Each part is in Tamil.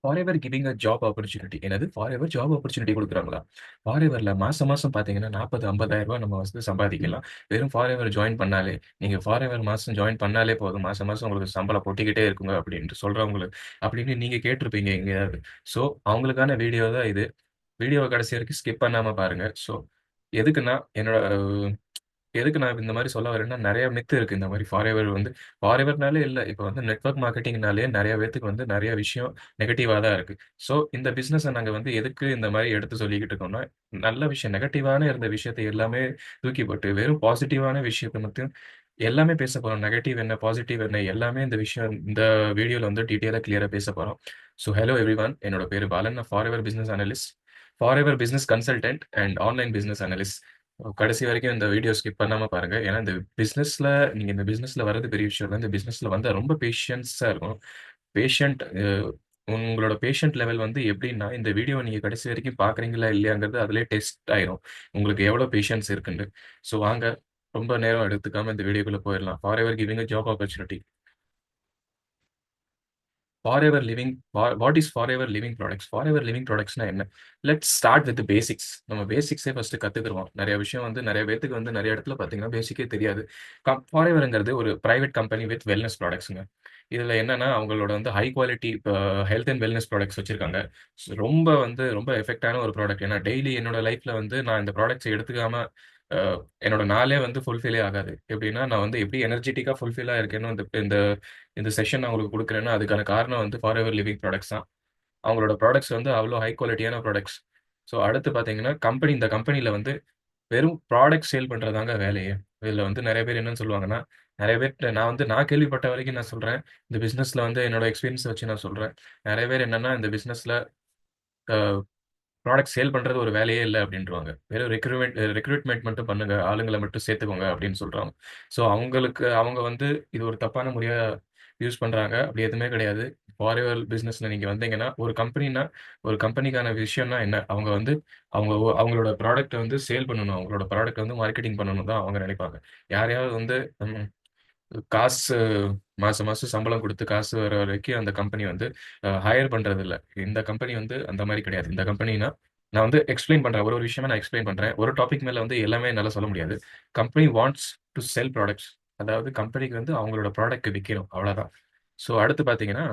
Forever giving a job opportunity. என்னது? ஃபாரெவர் ஜாப் ஆப்பர்ச்சுனிட்டி குடுக்குறாங்களா? ஃபாரெவர்ல மாசம் மாசம் பார்த்தீங்கன்னா, 40, 50,000 நம்ம வந்து சம்பாதிக்கலாம். வெறும் ஃபாரெவர் ஜாயின் பண்ணாலே, நீங்க ஃபாரெவர் மாசம் ஜாயின் பண்ணாலே போதும். மாசம் மாசம் உங்களுக்கு சம்பளம் கொட்டிக்கிட்டே இருக்குங்க அப்டின்ட்டு சொல்றவங்களுக்கு அப்படின்னு நீங்க கேட்டிருப்பீங்க எங்கேயாவது. ஸோ, அவங்களுக்கான வீடியோ தான் இது. வீடியோவ கடைசி வரைக்கும் ஸ்கிப் பண்ணாம பாருங்க. ஸோ, எதுக்குன்னா, என்னோட எதுக்கு நான் இந்த மாரி சொல்ல வரேன்னா, நெறைய மித்து இருக்கு. இந்த மாரி ஃபாரெவர் வந்து ஃபாரெவர்னாலே இல்ல. இப்ப வந்து நெட்வொர்க் மார்க்கெட்டிங்னாலே நெறைய பேத்துக்கு வந்து நெறைய விஷயம் நெகட்டிவா தான் இருக்கு. ஸோ, இந்த பிசினஸ நாங்க வந்து எதுக்கு இந்த மாரி எடுத்து சொல்லிக்கிட்டு இருக்கோம்னா, நல்ல விஷயம் நெகட்டிவான இருந்த விஷயத்த எல்லாமே தூக்கி போட்டு, வெறும் பாசிட்டிவான விஷயத்த மட்டும் எல்லாமே பேச போறோம். நெகட்டிவ் என்ன, பாசிட்டிவ் என்ன எல்லாமே இந்த விஷயம் இந்த வீடியோல வந்து டீட்டெயிலா கிளியரா பேச போறோம். So, hello everyone. என்னோட பேரு பாலன். நான் forever business analyst, forever business consultant and online business analyst. கடைசி வரைக்கும் இந்த வீடியோ ஸ்கிப் பண்ணாம பாருங்க. ஏன்னா, நீங்க இந்த பிசினஸ்ல வர்றது பெரிய விஷயம் இல்ல. இந்த பிசினஸ்ல வந்தா ரொம்ப பேஷன்ஸா இருக்கணும். பேஷண்ட் உங்களோட பேஷண்ட் லெவல் வந்து எப்படின்னா, இந்த வீடியோவ நீங்க கடைசி வரைக்கும் பார்க்குறீங்களா, இல்லையாங்கிறது அதிலயே டெஸ்ட் ஆயிரும். உங்களுக்கு எவ்வளோ பேஷன்ஸ் இருக்குன்னு. ஸோ வாங்க, ரொம்ப நேரம் எடுத்துக்காம இந்த வீடியோக்குள்ள போயிரலாம். Forever giving a job opportunity. Forever Living what is Forever Living products? Forever Living ப்ராடக்ட்ஸ்னா என்ன? Let's start with basics. நம்ம பேசிக்ஸே ஃபர்ஸ்ட்டு கத்துக்குருவோம். நெறைய விஷயம் வந்து நெறைய பேத்துக்கு வந்து நெறைய இடத்துல பார்த்தீங்கன்னா, பேசிக்கே தெரியாது. ஃபாரெவர்ங்கிறது ஒரு பிரைவேட் கம்பெனி வித் வெல்னஸ் ப்ராடக்ட்ஸ்ங்க. இதுல என்னன்னா, அவங்களோட வந்து high quality health and wellness products வச்சிருக்காங்க. ரொம்ப வந்து ரொம்ப எஃபெக்ட்டான ஒரு ப்ராடக்ட். ஏன்னா, டெய்லி என்னோட லைஃப்ல வந்து நான் இந்த ப்ராடக்ட்ஸ எடுத்துக்காம அ என்னோட நாளே வந்து ஃபுல்ஃபில்லே ஆகாது. எப்படின்னா, நான் வந்து எப்படி எனர்ஜெட்டிக்கா ஃபுல்ஃபில்லா இருக்கேனோ, இந்த இந்த இந்த செஷன் நான் உங்களுக்கு குடுக்குறேன்னா, அதுக்கான காரணம் வந்து ஃபாரெவர் லிவிங் ப்ராடக்ட்ஸ் தான். அவங்களோட ப்ராடக்ட்ஸ் வந்து அவ்ளோ ஹை குவாலிட்டியான ப்ராடக்ட்ஸ். ஸோ அடுத்து பார்த்தீங்கன்னா, இந்த கம்பெனில வந்து வெறும் ப்ராடக்ட் சேல் பண்றது தாங்க வேலையே. இதுல வந்து நெறைய பேர் என்னன்னு சொல்லுவாங்கன்னா, நெறைய பேர்ட்ட நான் கேள்விப்பட்ட வரைக்கும் நான் சொல்றேன். இந்த பிசினஸ்ல வந்து என்னோட எக்ஸ்பீரியன்ஸ வச்சு நான் சொல்றேன். நெறைய பேர் என்னன்னா, இந்த பிசினஸ்ல அ ப்ராடக்ட் சேல் பண்றது ஒரு வேலையே இல்ல அப்டின்ருவாங்க. வெறும் ரெக்ரூட்மென்ட் மட்டும் பண்ணுங்க. ஆளுங்கள மட்டும் சேர்த்துக்கோங்க அப்டின்னு சொல்றாங்க. ஸோ அவங்க வந்து இது ஒரு தப்பான முறையா யூஸ் பண்றாங்க. அப்டி எதுவுமே கிடையாது. ஃபாரெவர் பிசினஸ்ல நீங்க வந்தீங்கன்னா, ஒரு கம்பெனிக்கான விஷயம்னா என்ன? அவங்களோட ப்ராடக்ட்ட வந்து சேல் பண்ணணும். அவங்களோட ப்ராடக்ட்ட வந்து மார்க்கெட்டிங் பண்ணணும் தான் அவங்க நெனைப்பாங்க. யாரையாவது வந்து காசு மாசம் மாசம் சம்பளம் குடுத்து காசு வர வரைக்கும் அந்த கம்பெனி வந்து ஹையர் பண்றதில்ல. இந்த கம்பெனி வந்து அந்த மாரி கிடையாது. இந்த கம்பெனினா நான் வந்து எக்ஸ்ப்ளைன் பண்றேன். ஒரு ஒரு விஷயமா நான் எக்ஸ்ப்ளைன் பண்றேன். ஒரு டாபிக் மேல வந்து எல்லாமே என்னால சொல்ல முடியாது. கம்பெனி வாண்ட்ஸ் டூ செல் ப்ராடக்ட்ஸ். அதாவது கம்பெனிக்கு வந்து அவங்களோட ப்ராடக்ட் விக்கணும். அவ்வளதான். ஸோ அடுத்து பார்த்தீங்கன்னா,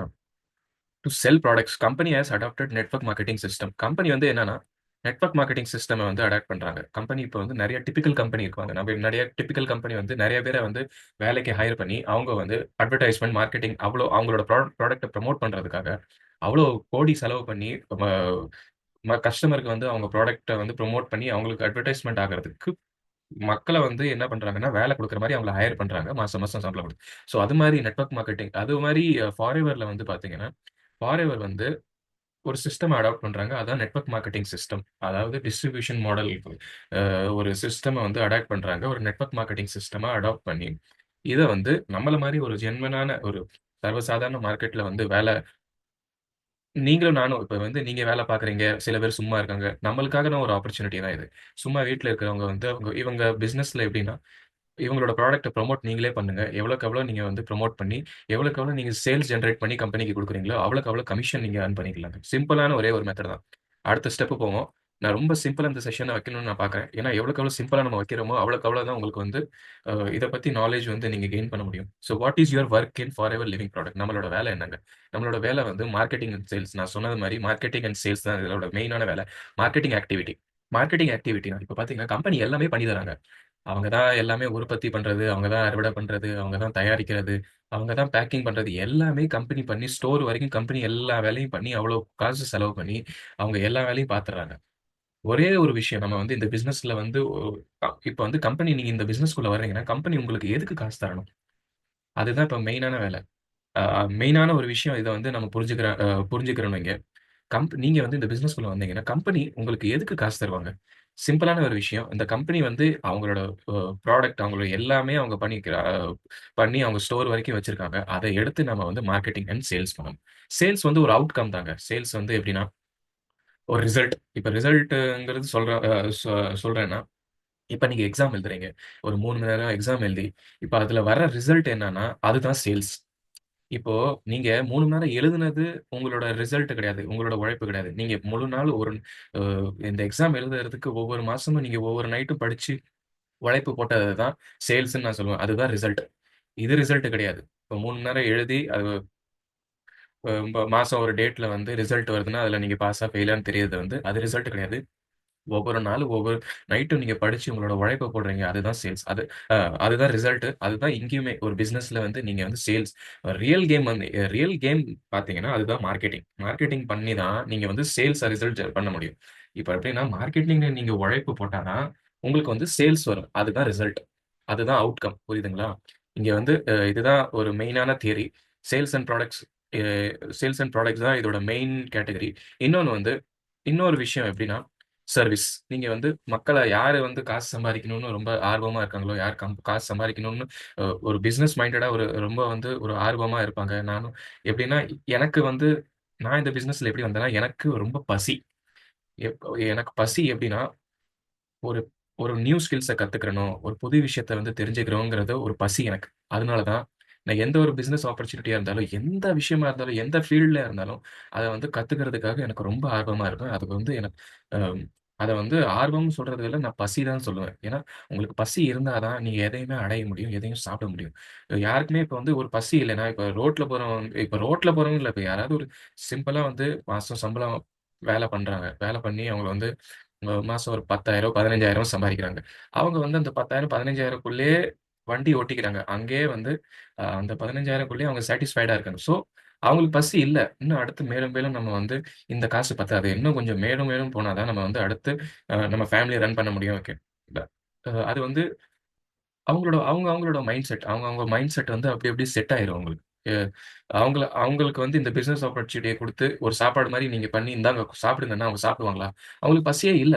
to sell products company has adopted network marketing system. Company வந்து என்னன்னா, நெட்வொர்க் மார்க்கெட்டிங் சிஸ்டம வந்து அடாப்ட் பண்றாங்க. கம்பெனி இப்ப வந்து நெறைய டிபிக்கல் கம்பெனி இருப்பாங்க. நம்ம நெறைய டிபிக்கல் கம்பெனி வந்து நெறைய பேர வந்து வேலைக்கு ஹையர் பண்ணி, அவங்க வந்து அட்வர்டைஸ்மென்ட், மார்க்கெட்டிங் அவங்களோட ப்ராடக்ட்ட ப்ரமோட் பண்றதுக்காக, அவ்ளோ கோடி செலவு பண்ணி ம ம கஸ்டமருக்கு வந்து அவங்க ப்ராடக்ட்ட வந்து ப்ரமோட் பண்ணி, அவங்களுக்கு அட்வர்டைஸ்மென்ட் ஆகுறதுக்கு மக்கள வந்து என்ன பண்றாங்கன்னா, வேல குடுக்குற மாரி அவங்கள ஹையர் பண்றாங்க. மாசம் மாசம் சம்பளம் குடுத்து. ஸோ அது மாரி நெட்வொர்க் மார்க்கெட்டிங் அது மாரி ஃபாரெவர்ல வந்து பார்த்தீங்கன்னா, ஃபாரெவர் வந்து ஒரு சிஸ்டம் அடாப்ட் பண்றாங்க. அதான் நெட்வொர்க் மார்க்கெட்டிங் சிஸ்டம். அதாவது டிஸ்ட்ரிபியூஷன் மாடல் ஒரு சிஸ்டம வந்து அடாப்ட் பண்றாங்க. ஒரு நெட்வொர்க் மார்க்கெட்டிங் சிஸ்டமா அடாப்ட் பண்ணி, இத வந்து நம்மள மாரி ஒரு ஜென்யூனான ஒரு சர்வசாதாரண மார்க்கெட்ல வந்து நீங்களும் நானும் இப்ப வந்து நீங்க வேல பார்க்குறீங்க. சில பேர் சும்மா இருக்காங்க. நம்மளுக்கான ஒரு ஆப்பர்ச்சுனிட்டி தான் இது. சும்மா வீட்ல இருக்கிறவங்க வந்து இவங்க பிசினஸ்ல எப்படின்னா, இவங்களோட ப்ராடக்ட்ட ப்ரமோட் நீங்களே பண்ணுங்க. எவ்வளோக்கு எவ்வளோ நீங்க வந்து ப்ரமோட் பண்ணி, எவ்வளோக்கு எவ்வளோ நீங்க சேல்ஸ் ஜெனரேட் பண்ணி கம்பெனிக்கு குடுக்குறீங்களோ, அவ்வளோக்கு அவ்வளோ கமிஷன் நீங்க ஏர்ன் பண்ணிக்கலாங்க. சிம்பிளான ஒரே ஒரு மெத்தட் தான். அடுத்த ஸ்டெப் போவோம். நான் ரொம்ப சிம்பிளா இந்த செஷன வைக்கணும்னு நான் பார்க்குறேன். ஏன்னா, எவ்வளோக்கு எவ்வளோ சிம்பிளா நம்ம வைக்கிறோமோ, அவ்வளோக்கு அவ்வளோ தான் உங்களுக்கு வந்து இத பத்தி நாலேட்ஜ் வந்து நீங்க கெயின் பண்ண முடியும். So what is your work in forever living product? நம்மளோட வேலை என்னங்க? நம்மளோட வேலை வந்து மார்க்கெட்டிங் அண்ட் சேல்ஸ். நான் சொன்னது மாரி மார்க்கெட்டிங் அண்ட் சேல்ஸ் தான் இதோட மெயினான வேலை. Marketing activity. மார்க்கெட்டிங் ஆக்டிவிட்டினா இப்ப பார்த்தீங்கன்னா, கம்பெனி எல்லாமே பண்ணி தராங்க. அவங்க தான் எல்லாமே உற்பத்தி பண்றது, அவங்க தான் அறுவடை பண்றது, அவங்க தான் தயாரிக்கிறது, அவங்க தான் பேக்கிங் பண்றது. எல்லாமே கம்பெனி பண்ணி ஸ்டோர் வரைக்கும் கம்பெனி எல்லா வேலையும் பண்ணி, அவ்வளோ காசு செலவு பண்ணி, அவங்க எல்லா வேலையும் பார்த்துர்றாங்க. ஒரே ஒரு விஷயம் நம்ம வந்து இந்த பிசினஸ்ல வந்து இப்ப வந்து கம்பெனி நீங்க இந்த பிசினஸ்க்குள்ள வர்றீங்கன்னா, கம்பெனி உங்களுக்கு எதுக்கு காசு தரணும்? அதுதான் இப்ப மெயினான வேலை. மெயினான ஒரு விஷயம் இத வந்து நம்ம புரிஞ்சுக்கிறோம் இங்க. நீங்க வந்து இந்த பிசினஸ்குள்ள வந்தீங்கன்னா, கம்பெனி உங்களுக்கு எதுக்கு காசு தருவாங்க? சிம்பிளான ஒரு விஷயம். இந்த கம்பெனி வந்து அவங்களோட ப்ராடக்ட் அவங்களோட எல்லாமே அவங்க பண்ணி அவங்க ஸ்டோர் வரைக்கும் வச்சிருக்காங்க. அத எடுத்து நம்ம வந்து மார்க்கெட்டிங் அண்ட் சேல்ஸ் பண்ணணும். சேல்ஸ் வந்து ஒரு அவுட்கம் தாங்க. சேல்ஸ் வந்து எப்படின்னா, ஒரு ரிசல்ட். இப்ப ரிசல்ட்ங்கிறது சொல்றேன்னா, இப்ப நீங்க எக்ஸாம் எழுதுறீங்க. ஒரு 3 மணி நேரம் எக்ஸாம் எழுதி, இப்ப அதுல வர ரிசல்ட் என்னன்னா, அதுதான் சேல்ஸ். இப்போ நீங்க 3 மணி நேரம் எழுதுனது உங்களோட ரிசல்ட் கிடையாது. உங்களோட உழைப்பு கிடையாது. நீங்க முழு நாள் ஒரு அ இந்த எக்ஸாம் எழுதுறதுக்கு ஒவ்வொரு மாசமும் நீங்க ஒவ்வொரு நைட்டும் படிச்சு உழைப்பு போட்டது தான் சேல்ஸ்ன்னு நான் சொல்லுவேன். அதுதான் ரிசல்ட். இது ரிசல்ட் கிடையாது. இப்போ 3 மணி நேரம் எழுதி அது மாசம் ஒரு டேட்ல வந்து ரிசல்ட் வருதுன்னா, அதுல நீங்க பாஸா, ஃபெயிலான்னு தெரியறது வந்து அது ரிசல்ட் கிடையாது. ஒவ்வொரு நாளும் ஒவ்வொரு நைட்டும் நீங்க படிச்சு உங்களோட உழைப்ப போடுறீங்க. அதுதான் சேல்ஸ். அ அதுதான் ரிசல்ட். அதுதான் இங்கேயுமே ஒரு பிசினஸ்ல வந்து நீங்க வந்து சேல்ஸ். ரியல் கேம் பார்த்தீங்கன்னா, அதுதான் மார்க்கெட்டிங். மார்க்கெட்டிங் பண்ணி தான் நீங்க வந்து சேல்ஸா ரிசல்ட் பண்ண முடியும். இப்ப எப்படின்னா, மார்க்கெட்டிங்ல நீங்க உழைப்பு போட்டா தான் உங்களுக்கு வந்து சேல்ஸ் வரும். அதுதான் ரிசல்ட். அதுதான் அவுட்கம். புரியுதுங்களா? இங்க வந்து இதுதான் ஒரு மெயினான theory. Sales and products a sales and products தான் இதோட மெயின் கேட்டகரி. இன்னொன்னு வந்து இன்னொரு விஷயம் எப்படின்னா சர்வீஸ். நீங்க வந்து மக்கள யாரு வந்து காசு சம்பாரிக்கணும்னு ரொம்ப ஆர்வமா இருக்காங்களோ, யார் காசு சம்பாரிக்கணும்னு ஒரு பிசினஸ் மைண்டடா ரொம்ப வந்து ஒரு ஆர்வமா இருப்பாங்க. நானும் எப்படின்னா, எனக்கு வந்து நான் இந்த பிசினஸ்ல எப்படி வந்தேன்னா, எனக்கு ரொம்ப பசி. எனக்கு பசி எப்படின்னா, ஒரு ஒரு நியூ ஸ்கில்ஸ கத்துக்கிறணும். ஒரு புது விஷயத்த வந்து தெரிஞ்சுக்கிறோங்கிறது ஒரு பசி எனக்கு. அதனால தான் நான் எந்த ஒரு பிசினஸ் ஆப்பர்ச்சுனிட்டியா இருந்தாலும், எந்த விஷயமா இருந்தாலும், எந்த ஃபீல்ட்ல இருந்தாலும், அத வந்து கத்துக்கிறதுக்காக எனக்கு ரொம்ப ஆர்வமா இருப்பேன். அதுக்கு வந்து எனக்கு அ அத வந்து ஆர்வம்னு சொல்றத விட நான் பசி தான் சொல்லுவேன். ஏன்னா, உங்களுக்கு பசி இருந்தா தான் நீங்க எதையுமே அடைய முடியும். எதையும் சாப்பிட முடியும். யாருக்குமே இப்ப வந்து ஒரு பசி இல்லன்னா, இப்ப ரோட்ல போறவங்க இல்ல. இப்ப யாராவது ஒரு சிம்பிளா வந்து மாசம் சம்பளம் வேல பண்றாங்க. வேல பண்ணி அவங்க வந்து மாசம் ஒரு 10,000 15,000 சம்பாதிக்கிறாங்க. அவங்க வந்து அந்த 10,000 15,000க்குள்ளேயே வண்டி ஓட்டிக்கிறாங்க. அங்கேயே வந்து அந்த 15,000க்குள்ளேயே அவங்க சாட்டிஸ்ஃபைடா இருக்காங்க. ஸோ, அவங்களுக்கு பசி இல்ல. இன்னும் அடுத்து மேலும் மேலும் நம்ம வந்து இந்த காசு பத்தாது. இன்னும் கொஞ்சம் மேலும் மேலும் போனா தான் நம்ம வந்து அடுத்து நம்ம ஃபேமிலிய ரன் பண்ண முடியும். ஓகே. அது வந்து அவங்களோட மைண்ட் செட். அவங்க மைண்ட் செட் வந்து அப்படி அப்படி செட் ஆயிரும் அவங்களுக்கு. எ அவங்களுக்கு வந்து இந்த பிசினஸ் ஆப்பர்ச்சுனிட்டிய குடுத்து ஒரு சாப்பாடு மாரி நீங்க பண்ணி, இந்தாங்க சாப்பிடுங்கன்னா அவங்க சாப்பிடுவாங்களா? அவங்களுக்கு பசியே இல்ல.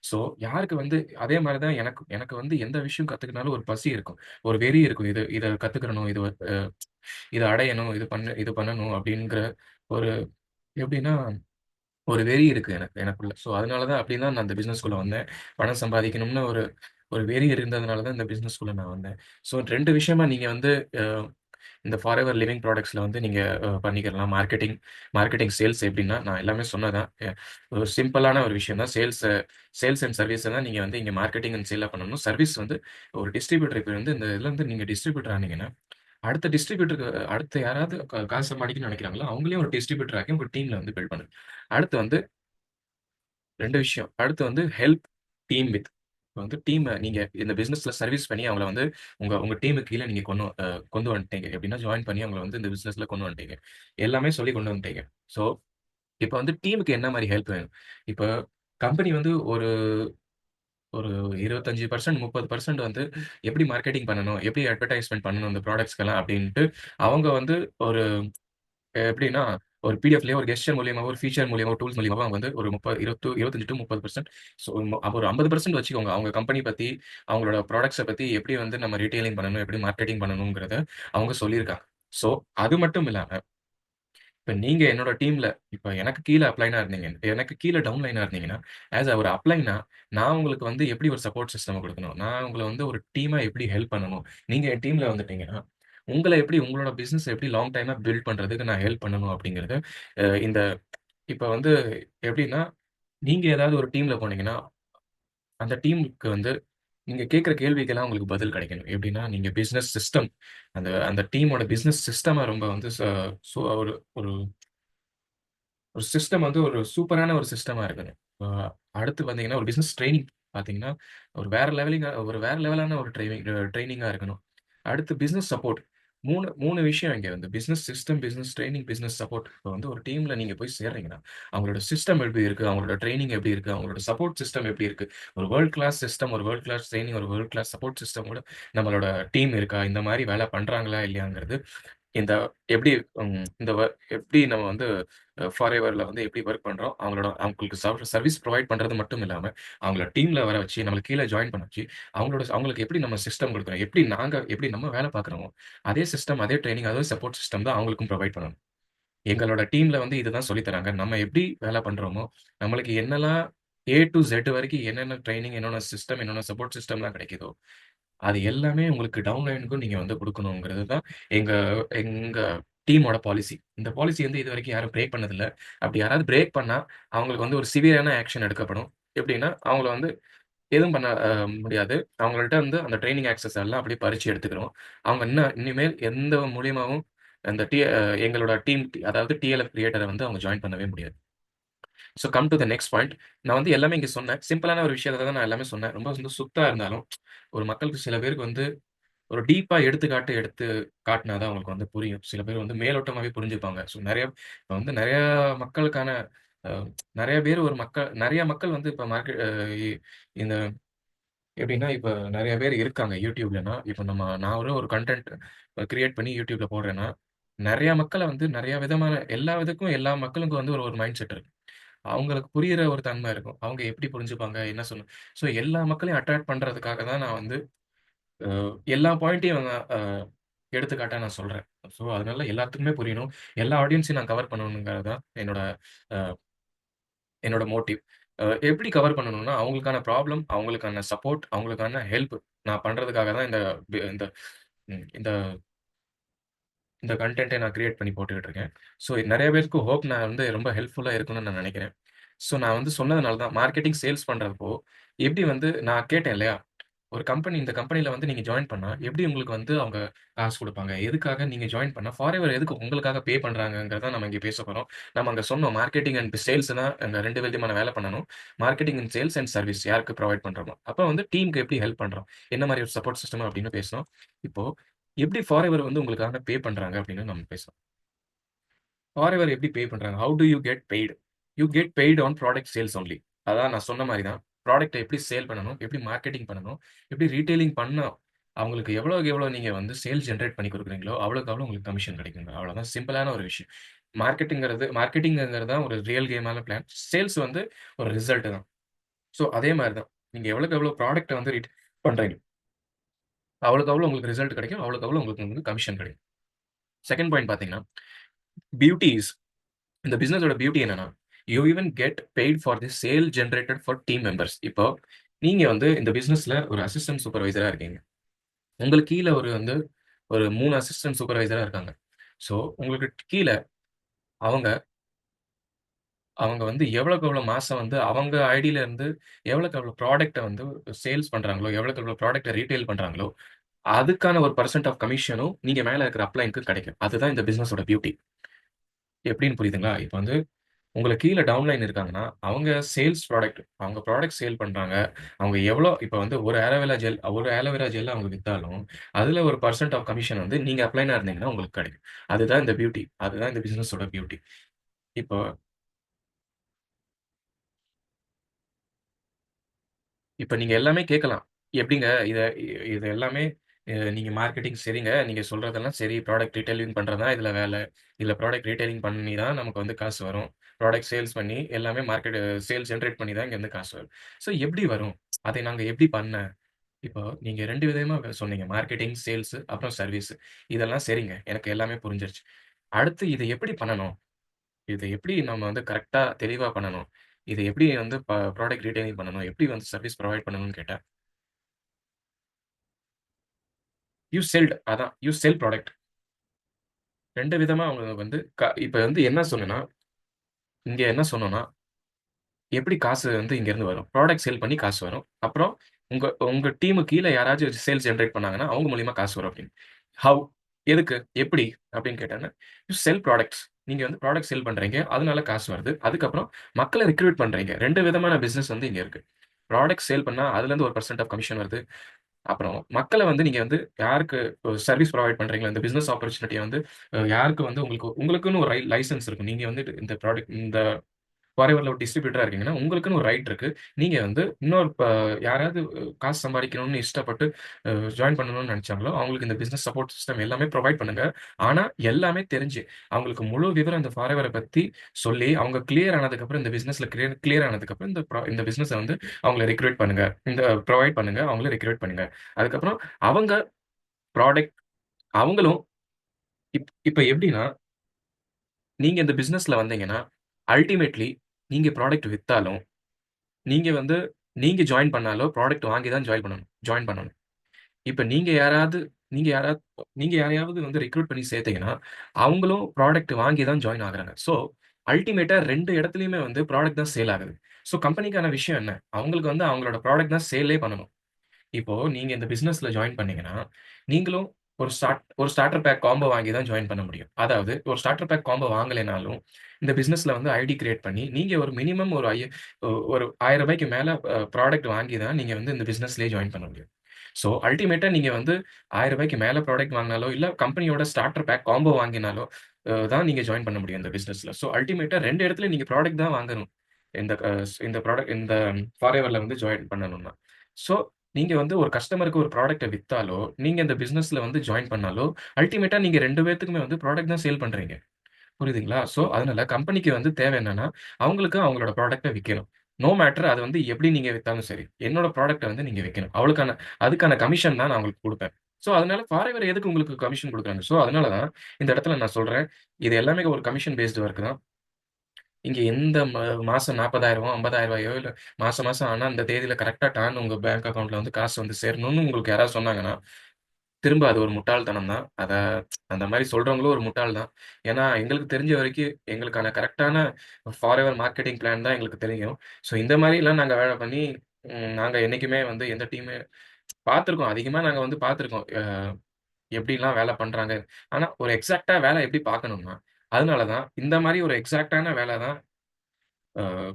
ஸோ, யாருக்கு வந்து அதே மாரி தான் எனக்கும். எனக்கு வந்து எந்த விஷயம் கத்துக்கினாலும் ஒரு பசி இருக்கும். ஒரு வெறி இருக்கும். இத கத்துக்கிறணும். இத அடையணும். இது பண்ணணும் அப்டிங்கிற ஒரு எப்டின்னா, ஒரு வெறி இருக்கு எனக்குள்ள. ஸோ, அதனால தான் அப்டி தான் நான் இந்த பிசினஸ்க்குள்ள வந்தேன். பணம் சம்பாதிக்கணும்னு ஒரு ஒரு வெறி இருந்ததுனால தான் இந்த பிசினஸ்க்குள்ள நான் வந்தேன். ஸோ, 2 விஷயமா நீங்க வந்து அ இந்த ஃபாரெவர் லிவிங் ப்ராடக்ட்ஸ்ல வந்து நீங்க பண்ணிக்கலாம். மார்க்கெட்டிங் சேல்ஸ் எப்படின்னா, நான் எல்லாமே சொன்னது தான். ஒரு சிம்பிளான ஒரு விஷயம் தான். சேல்ஸ் அண்ட் சர்வீஸ தான் நீங்க வந்து இங்க மார்க்கெட்டிங் அண்ட் சேலா பண்ணணும். சர்வீஸ் வந்து ஒரு டிஸ்ட்ரிபியூட்டர் இப்ப வந்து இந்த இதுல இருந்து நீங்க டிஸ்ட்ரிபியூட்டர் ஆனீங்கன்னா, அடுத்த டிஸ்ட்ரிபியூட்டருக்கு அடுத்து யாராவது காசு சம்பாதிக்கணும்னு நெனைக்கிறாங்களோ, அவங்களையும் ஒரு டிஸ்ட்ரிபியூட்டர் ஆக்கி உங்க டீம்ல வந்து பில்ட் பண்ணுங்க. அடுத்து வந்து 2 விஷயம். அடுத்து வந்து ஹெல்ப் டீம் வித். இப்ப வந்து நீங்க இந்த பிசினஸ்ல சர்வீஸ் பண்ணி அவங்கள வந்து உங்க உங்க டீமுக்கு கீழ நீங்க கொண்டு வந்துட்டீங்க. எப்படின்னா ஜாயின் பண்ணி அவங்கள வந்து இந்த பிசினஸ்ல கொண்டு வந்துட்டீங்க. எல்லாமே சொல்லி கொண்டு வந்துட்டீங்க. ஸோ, இப்ப வந்து டீமுக்கு என்ன மாரி ஹெல்ப் வேணும்? இப்ப கம்பெனி வந்து ஒரு ஒரு 25% 30% வந்து எப்படி மார்க்கெட்டிங் பண்ணணும்? எப்படி அட்வர்டைஸ்மென்ட் பண்ணணும் இந்த ப்ராடக்ட்ஸ்க்கெல்லாம் அப்படின்ட்டு அவங்க வந்து ஒரு எப்படின்னா, ஒரு பிடிஎஃப்லயோ, ஒரு கெஸ்ச்சர் மூலியமாவோ, ஒரு ஃபீச்சர் மூலியமாவோ, டூல்ஸ் மூலியமாவோ அவங்க வந்து ஒரு 25 டூ 30% ஸோ அப்ப ஒரு 50% வச்சுக்கோங்க. அவங்க கம்பெனி பத்தி, அவங்களோட ப்ராடக்ட்ஸ பத்தி எப்படி வந்து நம்ம ரீட்டெயிலிங் பண்ணணும், எப்படி மார்க்கெட்டிங் பண்ணணும்ங்கிறத அவங்க சொல்லியிருக்காங்க. ஸோ, அது மட்டும் இல்லாம, இப்ப நீங்க என்னோட டீம்ல இப்ப எனக்கு கீழ எனக்கு கீழ டவுன் லைனா இருந்தீங்கன்னா, ஆஸ் ஒரு அப்ளைனா நான் உங்களுக்கு வந்து எப்படி ஒரு சப்போர்ட் சிஸ்டம் குடுக்கணும்? நான் உங்கள வந்து ஒரு டீமா எப்படி ஹெல்ப் பண்ணணும்? நீங்க என் டீம்ல வந்துட்டீங்கன்னா, உங்கள எப்படி உங்களோட பிசினஸ் எப்படி லாங் டைமா பில்ட் பண்றதுக்கு நான் ஹெல்ப் பண்ணணும் அப்படிங்கிறத, இந்த இப்ப வந்து எப்படின்னா, நீங்க ஏதாவது ஒரு டீம்ல போனீங்கன்னா, அந்த டீமுக்கு வந்து நீங்க கேட்கிற கேள்விக்கெல்லாம் உங்களுக்கு பதில் கிடைக்கணும். எப்படின்னா, நீங்க பிசினஸ் சிஸ்டம் அந்த டீமோட பிசினஸ் சிஸ்டம ரொம்ப வந்து ஒரு ஒரு ஒரு சிஸ்டம் வந்து ஒரு சூப்பரான ஒரு சிஸ்டமா இருக்கணும். அடுத்து பார்த்தீங்கன்னா, ஒரு பிசினஸ் ட்ரெய்னிங் பார்த்தீங்கன்னா, ஒரு வேற லெவலான ஒரு ட்ரெய்னிங்கா இருக்கணும். அடுத்து பிசினஸ் சப்போர்ட். 3 விஷயம் இங்க வந்து business system, business training, business support. இப்ப வந்து ஒரு டீம்ல நீங்க போய் சேர்றீங்கன்னா, அவங்களோட சிஸ்டம் எப்படி இருக்கு? அவங்களோட ட்ரெய்னிங் எப்படி இருக்கு? அவங்களோட சப்போர்ட் சிஸ்டம் எப்படி இருக்கு? ஒரு வேர்ல்ட் கிளாஸ் சிஸ்டம், ஒரு வேர்ல்ட் கிளாஸ் ட்ரெய்னிங், ஒரு வேர்ல்ட் கிளாஸ் சப்போர்ட் சிஸ்டமோட நம்மளோட டீம் இருக்கா? இந்த மாரி வேலை பண்றாங்களா? இல்லையாங்கிறது இந்த எப்படி இந்த எப்படி நம்ம வந்து ஃபாரெவர்ல வந்து எப்படி வொர்க் பண்றோம், அவங்களுக்கு சர்வீஸ் புரொவைட் பண்றது மட்டும் இல்லாம, அவங்கள டீம்ல வர வச்சு, நம்மள கீழ ஜாயின் பண்ண வச்சு, அவங்களுக்கு எப்படி நம்ம சிஸ்டம் குடுக்குறோம், எப்படி நம்ம வேலை பார்க்குறோமோ, அதே சிஸ்டம், அதே ட்ரெய்னிங், அதே சப்போர்ட் சிஸ்டம் தான் அவங்களுக்கும் புரொவைட் பண்ணணும். எங்களோட டீம்ல வந்து இதுதான் சொல்லி தராங்க. நம்ம எப்படி வேலை பண்றோமோ, நம்மளுக்கு என்னலாம் ஏ டூ இசட் வரைக்கும் என்னென்ன ட்ரெய்னிங், என்னென்ன சிஸ்டம், என்னென்ன சப்போர்ட் சிஸ்டம்லாம் கிடைக்குதோ, அது எல்லாமே உங்களுக்கு டவுன்லைனுக்கும் நீங்க வந்து குடுக்கணுங்கிறது தான் எங்க எங்க டீமோட பாலிசி. இந்த பாலிசி வந்து இதுவரைக்கும் யாரும் பிரேக் பண்ணதில்ல. அப்படி யாராவது பிரேக் பண்ணா, அவங்களுக்கு வந்து ஒரு சிவியரான ஆக்ஷன் எடுக்கப்படும். எப்படின்னா, அவங்கள வந்து எதுவும் பண்ண முடியாது. அவங்கள்ட்ட வந்து அந்த ட்ரெய்னிங் ஆக்சஸ் எல்லாம் அப்படியே பறிச்சு எடுத்துக்கிறோம். அவங்க இனிமேல் எந்த மூலியமாவும் அந்த எங்களோட டீம் அதாவது டிஎல்எஃப் கிரியேட்டர வந்து அவங்க ஜாயின் பண்ணவே முடியாது. So come to the next point. நான் வந்து எல்லாமே இங்க சொன்னேன். சிம்பிளான ஒரு விஷயத்த தான் நான் எல்லாமே சொன்னேன். ரொம்ப வந்து சுத்தா இருந்தாலும், ஒரு மக்களுக்கு சில பேருக்கு வந்து ஒரு டீப்பா எடுத்து காட்டுனா தான் அவங்களுக்கு வந்து புரியும். சில பேர் வந்து மேலோட்டமாவே புரிஞ்சுப்பாங்க. ஸோ இப்ப வந்து நெறைய மக்களுக்கான அ நெறைய பேர் நெறைய மக்கள் வந்து இப்ப மார்க்கெட் இந்த எப்படின்னா, இப்ப நெறைய பேர் இருக்காங்க YouTubeலன்னா, இப்ப நான் ஒரு கன்டென்ட் கிரியேட் பண்ணி YouTubeல போடுறேன்னா, நெறைய மக்கள வந்து நெறைய விதமான எல்லா மக்களுக்கும் வந்து ஒரு ஒரு மைண்ட் செட் இருக்கு. அவங்களுக்கு புரியிற ஒரு தன்மை இருக்கும். அவங்க எப்படி புரிஞ்சுப்பாங்க? என்ன சொல்லணும்? ஸோ எல்லா மக்களையும் அட்ராக்ட் பண்றதுக்காக தான் நான் வந்து அ எல்லா பாயிண்ட்டையும் எடுத்துக்காட்டா நான் சொல்றேன். ஸோ அதனால எல்லாத்துக்குமே புரியணும். எல்லா ஆடியன்ஸையும் நான் கவர் பண்ணணுங்கிறது தான் அ என்னோட மோட்டிவ். எப்படி கவர் பண்ணணும்னா, அவங்களுக்கான ப்ராப்ளம், அவங்களுக்கான சப்போர்ட், அவங்களுக்கான ஹெல்ப் நான் பண்றதுக்காக தான் இந்த பி இந்த ம் இந்த இந்த கன்டென்ட்ட நான் கிரியேட் பண்ணி போட்டுக்கிட்டு இருக்கேன். ஸோ நெறைய பேருக்கு நான் வந்து ரொம்ப ஹெல்ப்ஃபுல்லா இருக்கும்னு நான் நெனைக்கிறேன். ஸோ நான் வந்து சொன்னதுனால தான் மார்க்கெட்டிங், சேல்ஸ் பண்றப்போ, எப்படி வந்து நான் கேட்டேன் இல்லையா? இந்த கம்பெனில வந்து நீங்க ஜாயின் பண்ணா, எப்படி உங்களுக்கு வந்து அவங்க காசு குடுப்பாங்க? எதுக்காக நீங்க ஜாயின் பண்ணா, ஃபாரெவர் எதுக்கு உங்களுக்காக பே பண்றாங்கங்கிறத நம்ம இங்க பேசப் போறோம். நம்ம அங்க சொன்னோம் மார்க்கெட்டிங் அண்ட் சேல்ஸ்னா அங்க 2 விதமான வேலை பண்ணணும். Marketing and sales and service யாருக்கு புரொவைட் பண்றோமோ. அப்ப வந்து டீம்க்கு எப்படி ஹெல்ப் பண்றோம்? என்ன மாரி ஒரு சப்போர்ட் சிஸ்டம் அப்படின்னு பேசினோம். இப்போ எப்படி ஃபாரெவர் வந்து உங்களுக்காக பே பண்றாங்க அப்படின்னு நம்ம பேசலாம். ஃபாரெவர் எப்படி பே பண்றாங்க? How do you get paid? You get paid on product sales only. அதான் நான் சொன்ன மாரி தான். ப்ராடக்ட்ட எப்படி சேல் பண்ணணும்? எப்படி மார்க்கெட்டிங் பண்ணணும்? எப்படி ரீட்டெயிலிங் பண்ணா அவங்களுக்கு எவ்வளோக்கு எவ்வளோ நீங்க வந்து சேல்ஸ் ஜெனரேட் பண்ணி குடுக்குறீங்களோ, அவ்வளோக்கு அவ்வளோ உங்களுக்கு கமிஷன் கிடைக்குங்க. அவ்வளோதான் சிம்பிளான ஒரு விஷயம். மார்க்கெட்டிங்ங்கிறது தான் ஒரு ரியல் கேமான பிளான். சேல்ஸ் வந்து ஒரு ரிசல்ட் தான். ஸோ அதே மாரி தான். நீங்க எவ்வளோக்கு எவ்வளோ ப்ராடக்ட்ட வந்து பண்றீங்க, அவ்வளோக்கு அவ்வளோ உங்களுக்கு ரிசல்ட் கிடைக்கும். அவ்வளோக்கு அவ்வளோ உங்களுக்கு வந்து கமிஷன் கிடைக்கும். செகண்ட் பாயிண்ட் பார்த்தீங்கன்னா, பியூட்டி இஸ் இந்த பிசினஸோட பியூட்டி என்னன்னா, you even get paid for the sale generated for team members. இப்போ நீங்க வந்து இந்த பிசினஸ்ல ஒரு அசிஸ்டன்ட் சூப்பர்வைசரா இருக்கீங்க. உங்களுக்கு கீழ ஒரு 3 அசிஸ்டன்ட் சூப்பர்வைசரா இருக்காங்க. ஸோ உங்களுக்கு கீழ அவங்க அவங்க வந்து எவ்வளவுக்கு எவ்வளோ மாசம் வந்து அவங்க ஐடியில இருந்து எவ்வளவுக்கு எவ்வளோ ப்ராடக்ட்ட வந்து சேல்ஸ் பண்றாங்களோ, எவ்வளவுக்கு எவ்வளோ ப்ராடக்ட்ட ரீட்டெயில் பண்றாங்களோ, அதுக்கான ஒரு பெர்சன்ட் ஆஃப் கமிஷனும் நீங்க மேல இருக்கிற அப்ளைன்க்கு கிடைக்கும். அதுதான் இந்த பிசினஸோட பியூட்டி. எப்படின்னு புரியுதுங்களா? இப்ப வந்து உங்களுக்கு கீழ டவுன்லைன் இருக்காங்கன்னா, அவங்க ப்ராடக்ட் சேல் பண்றாங்க. அவங்க எவ்வளோ இப்ப வந்து ஒரு ஆலோவேரா ஜெல் அவங்க வித்தாலும், அதுல ஒரு பெர்சன்ட் ஆஃப் கமிஷன் வந்து நீங்க அப்ளைனா இருந்தீங்கன்னா உங்களுக்கு கிடைக்கும். அதுதான் இந்த பியூட்டி. அதுதான் இந்த பிசினஸோட பியூட்டி. இப்போ இப்ப நீங்க எல்லாமே கேட்கலாம். எப்படிங்க இது எல்லாமே நீங்க மார்க்கெட்டிங் சரிங்க. நீங்க சொல்றதெல்லாம் சரி. ப்ராடக்ட் ரீட்டெயிலிங் பண்றது தான் இதுல வேல. இதுல ப்ராடக்ட் ரீட்டெயிலிங் பண்ணி தான் நமக்கு வந்து காசு வரும். ப்ராடக்ட் சேல்ஸ் பண்ணி எல்லாமே சேல்ஸ் ஜெனரேட் பண்ணி தான் இங்கருந்து காசு வரும். ஸோ எப்படி வரும்? அதை நாங்க எப்படி இப்போ நீங்க 2 விதமா சொன்னீங்க. மார்க்கெட்டிங், சேல்ஸ் அப்புறம் சர்வீஸ். இதெல்லாம் சரிங்க. எனக்கு எல்லாமே புரிஞ்சிருச்சு. அடுத்து இத எப்படி பண்ணணும்? இத எப்படி நம்ம வந்து கரெக்ட்டா தெளிவா பண்ணணும்? இத எப்படி வந்து ப்ராடக்ட் ரீட்டெயிலிங் பண்ணணும்? எப்படி வந்து சர்வீஸ் புரொவைட் பண்ணணும்னு கேட்டா, யூ செல் ப்ராடக்ட். 2 விதமா அவங்க வந்து இப்ப வந்து என்ன சொன்னோம்னா, எப்படி காசு வந்து இங்கருந்து வரும்? ப்ராடக்ட் சேல் பண்ணி காசு வரும். அப்புறம் உங்க உங்க டீமுக்கு கீழ யாராச்சும் சேல்ஸ் ஜெனரேட் பண்ணாங்கன்னா, அவங்க மூலியமா காசு வரும் அப்படின்னு. ஹவ்? எதுக்கு? எப்படி? அப்படின்னு கேட்டாங்கன்னா, யூ செல் ப்ராடக்ட்ஸ். நீங்க வந்து ப்ராடக்ட் சேல் பண்றீங்க. அதனால காசு வருது. அதுக்கப்புறம் மக்கள ரிக்ரூட் பண்றீங்க. 2 விதமான பிசினஸ் வந்து இங்க இருக்கு. ப்ராடக்ட் சேல் பண்ணா அதுலருந்து ஒரு பெர்சன்ட் ஆஃப் கமிஷன் வருது. அப்புறம் மக்கள வந்து நீங்க வந்து யாருக்கு சர்வீஸ் புரொவைட் பண்றீங்களோ, இந்த பிசினஸ் ஆப்பர்ச்சுனிட்டிய வந்து யாருக்கு வந்து உங்களுக்குன்னு ஒரு லைசென்ஸ் இருக்கும். நீங்க வந்து இந்த ஃபாரெவர்ல ஒரு டிஸ்ட்ரிபியூட்டரா இருக்கீங்கன்னா, உங்களுக்குன்னு ஒரு ரைட் இருக்கு. நீங்க வந்து யாராவது காசு சம்பாதிக்கணும்னு இஷ்டப்பட்டு அ ஜாயின் பண்ணணும்னு நெனச்சாங்களோ, அவங்களுக்கு இந்த பிசினஸ் சப்போர்ட் சிஸ்டம் எல்லாமே புரொவைட் பண்ணுங்க. ஆனா, எல்லாமே தெரிஞ்சு, அவங்களுக்கு முழு விவரம் இந்த ஃபாரெவர பத்தி சொல்லி, அவங்க கிளியர் ஆனதுக்கப்புறம் இந்த பிசினஸ்ல கிளியர் ஆனதுக்கப்புறம் இந்த பிசினஸ வந்து அவங்கள ரெக்ரூட் பண்ணுங்க. புரொவைட் பண்ணுங்க. அவங்கள ரெக்ரூட் பண்ணுங்க. அதுக்கப்புறம் அவங்க ப்ராடக்ட் அவங்களும் இப்ப எப்படின்னா, நீங்க இந்த பிசினஸ்ல வந்தீங்கன்னா, அல்டிமேட்லி நீங்க ப்ராடக்ட் வித்தாலும் நீங்க வந்து நீங்க ஜாயின் பண்ணாலோ, ப்ராடக்ட் வாங்கி தான் ஜாயின் பண்ணணும். இப்ப நீங்க யாராவது நீங்க யாராவது நீங்க யாரையாவது வந்து ரெக்ரூட் பண்ணி சேர்த்தீங்கன்னா, அவங்களும் ப்ராடக்ட் வாங்கி தான் ஜாயின் ஆகுறாங்க. ஸோ, அல்டிமேட்டா 2 இடத்துலயுமே வந்து ப்ராடக்ட் தான் சேல் ஆகுது. ஸோ, கம்பெனிக்கான விஷயம் என்ன? அவங்களுக்கு வந்து அவங்களோட ப்ராடக்ட் தான் சேலே பண்ணணும். இப்போ நீங்க இந்த பிசினஸ்ல ஜாயின் பண்ணீங்கன்னா, நீங்களும் ஒரு ஸ்டார்ட்டர் பேக் காம்போ வாங்கி தான் ஜாயின் பண்ண முடியும். அதாவது ஒரு ஸ்டார்ட்டர் பேக் காம்போ வாங்கலைனாலும், இந்த பிசினஸ்ல வந்து ஐடி கிரியேட் பண்ணி, நீங்க ஒரு மினிமம் ஒரு ரூ. 1000 மேல ப்ராடக்ட் வாங்கி தான் நீங்க வந்து இந்த பிசினஸ்லயே ஜாயின் பண்ண முடியும். ஸோ அல்டிமேட்டா நீங்க வந்து ரூ. 1000 மேல ப்ராடக்ட் வாங்குனாலோ, இல்ல கம்பெனியோட ஸ்டார்ட்டர் பேக் காம்போ வாங்கினாலோ தான் நீங்க ஜாயின் பண்ண முடியும் இந்த பிசினஸ்ல. ஸோ அல்டிமேட்டா 2 இடத்துல நீங்க ப்ராடக்ட் தான் வாங்கணும். இந்த ஃபாரெவர்ல வந்து ஜாயின் பண்ணணும்னா. ஸோ நீங்க வந்து ஒரு கஸ்டமருக்கு ஒரு ப்ராடக்ட்ட வித்தாலோ, நீங்க இந்த பிசினஸ்ல வந்து ஜாயின் பண்ணாலோ, அல்டிமேட்டா நீங்க 2 பேத்துக்குமே வந்து ப்ராடக்ட் தான் சேல் பண்றீங்க. புரியுதுங்களா? ஸோ, அதனால கம்பெனிக்கு வந்து தேவை என்னன்னா, அவங்களுக்கு அவங்களோட ப்ராடக்ட்ட விக்கணும். நோ மேட்டர் அது வந்து எப்படி நீங்க வித்தாலும் சரி. என்னோட ப்ராடக்ட்ட வந்து நீங்க விக்கணும். அதுக்கான கமிஷன் தான் நான் உங்களுக்கு குடுப்பேன். ஸோ, அதனால ஃபாரெவர் எதுக்கு உங்களுக்கு கமிஷன் குடுக்குறாங்க? ஸோ, அதனால தான் இந்த இடத்துல நான் சொல்றேன். இது எல்லாமே ஒரு கமிஷன் பேஸ்டு ஒர்க் தான். இங்க எந்த மாசம் 40,000 50,000 இல்ல மாசம் மாசம் ஆனா அந்த தேதியில கரெக்ட்டா டான்னு உங்க பேங்க் அக்கவுண்ட்ல வந்து காசு வந்து சேரணும்னு உங்களுக்கு யாராவது சொன்னாங்கன்னா, திரும்ப அது ஒரு முட்டாள்தனம் தான். அந்த மாரி சொல்றவங்களும் ஒரு முட்டாள் தான். ஏன்னா, எங்களுக்கு தெரிஞ்ச வரைக்கும் எங்களுக்கான கரெக்ட்டான ஃபாரெவர் மார்க்கெட்டிங் பிளான் தான் எங்களுக்கு தெரியும். ஸோ இந்த மாரிலாம் நாங்க வேலை பண்ணி, நாங்க என்னைக்குமே வந்து எந்த டீமு பார்த்துருக்கோம். அதிகமா நாங்க வந்து பார்த்துருக்கோம். எப்படிலாம் வேலை பண்றாங்க. ஆனா, ஒரு எக்ஸாக்ட்டா வேலை எப்படி பார்க்கணும்னா, அதனால தான் இந்த மாரி ஒரு எக்ஸாக்ட்டான வேல தான்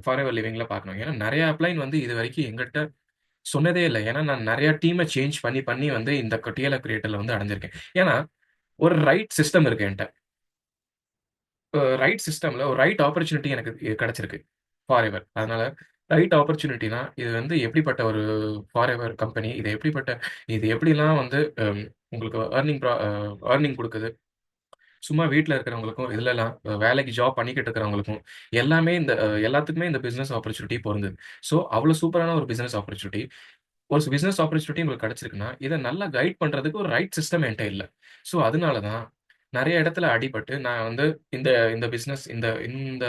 ஃபாரெவர் லிவிங்ல பார்க்கணும். ஏன்னா, நெறைய அப்ளைன் வந்து இதுவரைக்கும் எங்கட்ட சொன்னதே இல்ல. ஏன்னா, நான் நெறைய டீம சேஞ்ச் பண்ணி பண்ணி வந்து இந்த டிஎல்எஃப் கிரியேட்டர்ல வந்து அடைஞ்சிருக்கேன். ஏன்னா, ஒரு ரைட் சிஸ்டம் இருக்கு என்ட்ட. ரைட் சிஸ்டம்ல ஒரு ரைட் ஆப்பர்ச்சுனிட்டி எனக்கு கிடைச்சிருக்கு. ஃபாரெவர். அதனால ரைட் ஆப்பர்ச்சுனிட்டினா, இது வந்து எப்படிப்பட்ட ஒரு ஃபாரெவர் கம்பெனி, இது எப்படிலாம் வந்து உங்களுக்கு ஏர்னிங் குடுக்குது. சும்மா வீட்ல இருக்கிறவங்களுக்கும், இதுலலாம் வேலைக்கு ஜாப் பண்ணிக்கிட்டு இருக்கிறவங்களுக்கும், எல்லாத்துக்குமே இந்த பிசினஸ் ஆப்பர்ச்சுனிட்டி பொருந்துது. ஸோ, அவ்வளோ சூப்பரான ஒரு பிசினஸ் ஆப்பர்ச்சுனிட்டி. ஒரு பிசினஸ் ஆப்பர்ச்சுனிட்டி உங்களுக்கு கிடைச்சிருக்குன்னா, இத நல்லா கைட் பண்றதுக்கு ஒரு ரைட் சிஸ்டம் என்ட்ட இல்ல. ஸோ, அதனால தான் நெறைய இடத்துல அடிபட்டு, நான் வந்து இந்த இந்த பிசினஸ் இந்த இந்த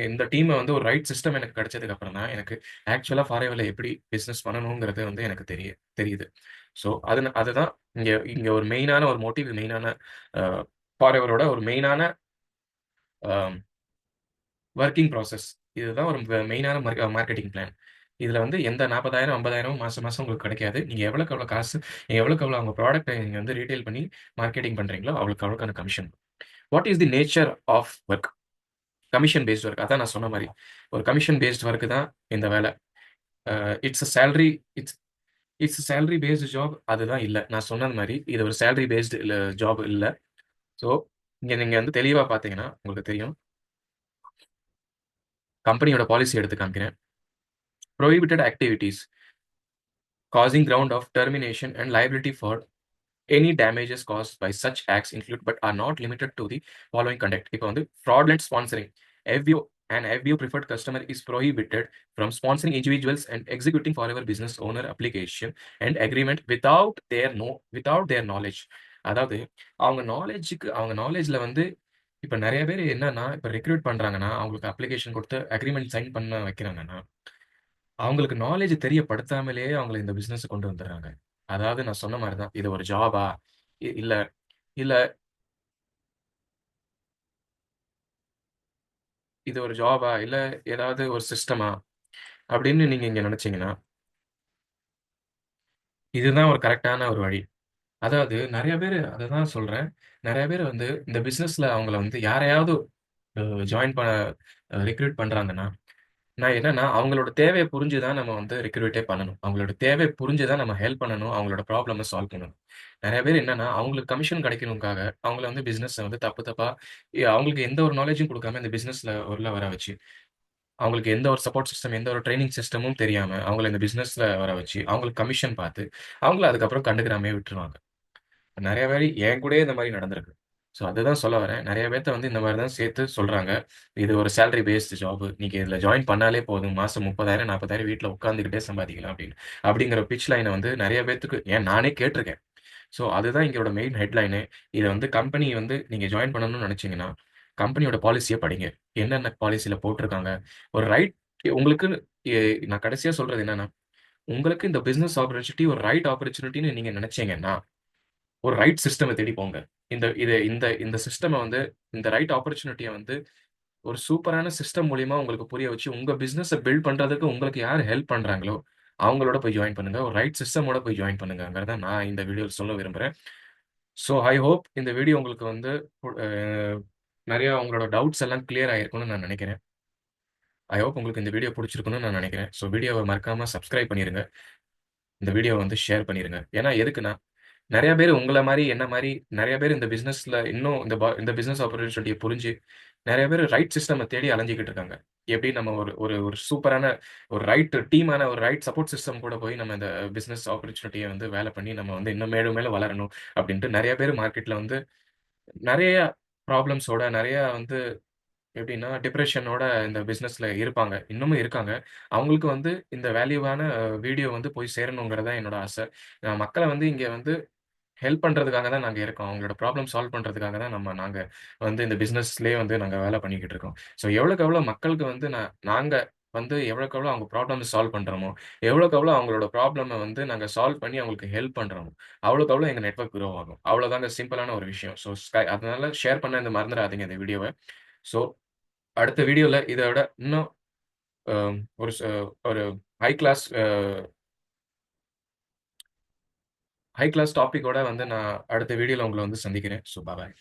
இந்த டீம வந்து ஒரு ரைட் சிஸ்டம் எனக்கு கிடைச்சதுக்கு அப்புறம் தான், எனக்கு ஆக்சுவலா ஃபாரெவர்ல எப்படி பிசினஸ் பண்ணணுங்கிறது வந்து எனக்கு தெரியுது. ஸோ, அதுதான் இங்க இங்க ஒரு மெயினான ஒரு மோட்டிவ், மெயினான அ ஃபாரெவரோட ஒரு மெயினான அ வொர்க்கிங் ப்ராசஸ். இதுதான் ஒரு மெயினான மார்க்கெட்டிங் பிளான். இதுல வந்து எந்த 40,000, 50,000 மாசம் மாசம் உங்களுக்கு கிடைக்காது. நீங்க எவ்வளவுக்கு எவ்வளவு காசு, எவ்வளவுக்கு எவ்வளவு உங்க ப்ராடக்ட்ட நீங்க வந்து ரீட்டெயில் பண்ணி மார்க்கெட்டிங் பண்றீங்களோ, அவ்வளவுக்கு அவ்வளவுக்கான commission. What is the nature of work? Commission based work. அதான் நான் சொன்ன மாரி. ஒரு கமிஷன் பேஸ்ட் வொர்க் தான் இந்த வேல. It's a salary it's it's a salary based job அதுதான் இல்ல. நான் சொன்னது மாரி இது ஒரு சேலரி பேஸ்ட் ஜாப் இல்ல. ஸோ, இங்க நீங்க வந்து தெளிவா பார்த்தீங்கன்னா, உங்களுக்கு தெரியும். கம்பெனியோட பாலிசி எடுத்து காமிக்கிறேன். புரோஹிபிட்டட் activities causing ground of termination and liability for any damages caused by such acts include but are not limited to the following conduct. இப்போ வந்து fraudulent sponsoring. FBO an FBO preferred customer is prohibited from sponsoring individuals and executing forever business owner application and agreement without their knowledge. அதாவது அவங்க நாலேஜ்ல வந்து இப்ப நெறைய பேர் என்னன்னா, இப்ப ரெக்ரூட் பண்றாங்கன்னா, அவங்களுக்கு அப்ளிகேஷன் குடுத்து அக்ரீமெண்ட் சைன் பண்ண வைக்கிறாங்கன்னா, அவங்களுக்கு நாலேட்ஜ் தெரியப்படுத்தாமலேயே அவங்கள இந்த பிசினஸ்க்கு கொண்டு வந்துர்றாங்க. அதாவது நான் சொன்ன மாரி தான். இது ஒரு ஜாபா? இல்ல இல்ல இது ஒரு ஜாபா? இல்ல ஏதாவது ஒரு சிஸ்டமா? அப்படின்னு நீங்க இங்க நெனச்சீங்கன்னா, இதுதான் ஒரு கரெக்ட்டான ஒரு வழி. அதாவது நெறைய பேரு அததான் சொல்றேன். நெறைய பேர் வந்து இந்த பிசினஸ்ல அவங்கள வந்து யாரையாவது அ ஜாயின் பண்ண ரெக்ரூட் பண்றாங்கன்னா, நான் என்னன்னா, அவங்களோட தேவைய புரிஞ்சு தான் நம்ம வந்து ரெக்ரூட்டே பண்ணணும். அவங்களோட தேவை புரிஞ்சு தான் நம்ம ஹெல்ப் பண்ணணும். அவங்களோட ப்ராப்ளம சால்வ் பண்ணணும். நெறைய பேர் என்னன்னா, அவங்களுக்கு கமிஷன் கிடைக்கணும்க்காக, அவங்கள வந்து பிசினஸ வந்து தப்பு தப்பா அவங்களுக்கு எந்த ஒரு நாலேட்ஜும் குடுக்காம இந்த பிசினஸ்ல உள்ள வர வச்சு, அவங்களுக்கு எந்த ஒரு சப்போர்ட் சிஸ்டம், எந்த ஒரு ட்ரெய்னிங் சிஸ்டமும் தெரியாம, அவங்கள இந்த பிசினஸ்ல வர வச்சு, அவங்களுக்கு கமிஷன் பார்த்து, அவங்கள அதுக்கப்புறம் கண்டுக்கிறாமயே விட்டுருவாங்க. நெறைய பேரு என் கூடயே இந்த மாரி நடந்திருக்கு. ஸோ அதுதான் சொல்ல வரேன். நெறைய பேத்த வந்து இந்த மாரி தான் சேர்த்து சொல்றாங்க. இது ஒரு சேலரி பேஸ்ட் ஜாப். நீங்க இதுல ஜாயின் பண்ணாலே போதும். மாசம் 30,000 40,000 வீட்ல உட்கார்ந்துகிட்டே சம்பாதிக்கலாம் அப்படிங்கிற பிட்ச் லைன வந்து நெறைய பேத்துக்கு நானே கேட்டுருக்கேன். ஸோ அதுதான் இங்கோட மெயின் ஹெட்லைனு. இத வந்து கம்பெனி வந்து நீங்க ஜாயின் பண்ணணும்னு நெனச்சீங்கன்னா, கம்பெனியோட பாலிசிய படிங்க. என்னென்ன பாலிசில போட்டிருக்காங்க. ஒரு ரைட் உங்களுக்கு எ நான் கடைசியா சொல்றது என்னன்னா, உங்களுக்கு இந்த பிசினஸ் ஆப்பர்ச்சுனிட்டி ஒரு ரைட் ஆப்பர்ச்சுனிட்டின்னு நீங்க நெனச்சீங்கன்னா ஒரு ரைட் சிஸ்டம தேடி போங்க. இந்த சிஸ்டம வந்து இந்த ரைட் ஆப்பர்ச்சுனிட்டிய வந்து ஒரு சூப்பரான சிஸ்டம் மூலியமா உங்களுக்கு புரிய வச்சு, உங்க பிசினஸ பில்ட் பண்றதுக்கு உங்களுக்கு யார் ஹெல்ப் பண்றாங்களோ, அவங்களோட போய் ஜாயின் பண்ணுங்க. ஒரு ரைட் சிஸ்டமோட போய் ஜாயின் பண்ணுங்கங்கிறத நான் இந்த வீடியோல சொல்ல விரும்புறேன். ஸோ ஐ ஹோப் இந்த வீடியோ உங்களுக்கு வந்து அ நெறைய உங்களோட டவுட்ஸ் எல்லாம் கிளியர் ஆயிருக்கும்னு நான் நெனைக்கிறேன். ஐ ஹோப் உங்களுக்கு இந்த வீடியோ புடிச்சிருக்கும்னு நான் நெனைக்கிறேன். ஸோ வீடியோவ மறக்காம சப்ஸ்கிரைப் பண்ணிருங்க. இந்த வீடியோவ வந்து ஷேர் பண்ணிருங்க. ஏன்னா எதுக்குன்னா, நெறைய பேரு உங்கள மாரி, என்ன மாரி நெறைய பேர் இந்த பிசினஸ்ல இன்னும் இந்த பிசினஸ் ஆப்பர்ச்சுனிட்டிய புரிஞ்சு, நெறைய பேரு ரைட் சிஸ்டம தேடி அலைஞ்சுகிட்டு இருக்காங்க. எப்படி நம்ம ஒரு ஒரு ஒரு சூப்பரான ஒரு ரைட் டீமான ஒரு ரைட் சப்போர்ட் சிஸ்டம் கூட போய் நம்ம இந்த பிசினஸ் ஆப்பர்ச்சுனிட்டிய வந்து வேல பண்ணி நம்ம வந்து இன்னும் மேலும் மேலும் வளரணும் அப்படின்ட்டு நெறைய பேரு மார்க்கெட்ல வந்து நெறைய ப்ராப்ளம்ஸோட நெறைய வந்து எப்படின்னா, டிப்ரஷனோட இந்த பிசினஸ்ல இருப்பாங்க. இன்னமும் இருக்காங்க. அவங்களுக்கு வந்து இந்த வேல்யூவான வீடியோ வந்து போய் சேரணுங்கிறது தான் என்னோட ஆசை. மக்கள வந்து இங்க வந்து ஹெல்ப் பண்றதுக்காக தான் நாங்க இருக்கோம். அவங்களோட ப்ராப்ளம் சால்வ் பண்றதுக்காக தான் நாங்க வந்து இந்த பிசினஸ்லயே வந்து நாங்க வேலை பண்ணிக்கிட்டு இருக்கோம். ஸோ எவ்வளோக்கு எவ்வளோ மக்களுக்கு வந்து நாங்க வந்து எவ்வளோக்கு எவ்வளோ அவங்க ப்ராப்ளம் சால்வ் பண்றோமோ, எவ்வளோக்கு எவ்வளோ அவங்களோட ப்ராப்ளம வந்து நாங்க சால்வ் பண்ணி அவங்களுக்கு ஹெல்ப் பண்றோமோ, அவ்வளோக்கு அவ்வளோ எங்க நெட்வொர்க் குரோ ஆகும். அவ்வளோதாங்க சிம்பிளான ஒரு விஷயம். ஸோ அதனால ஷேர் பண்ண இந்த மறந்துறாதீங்க இந்த வீடியோவ. ஸோ அடுத்த வீடியோல இத விட இன்னும் அ ஒரு ஒரு ஹை கிளாஸ் ஹை கிளாஸ் டாபிக்கோட வந்து நான் அடுத்த வீடியோல உங்கள வந்து சந்திக்கிறேன். So bye.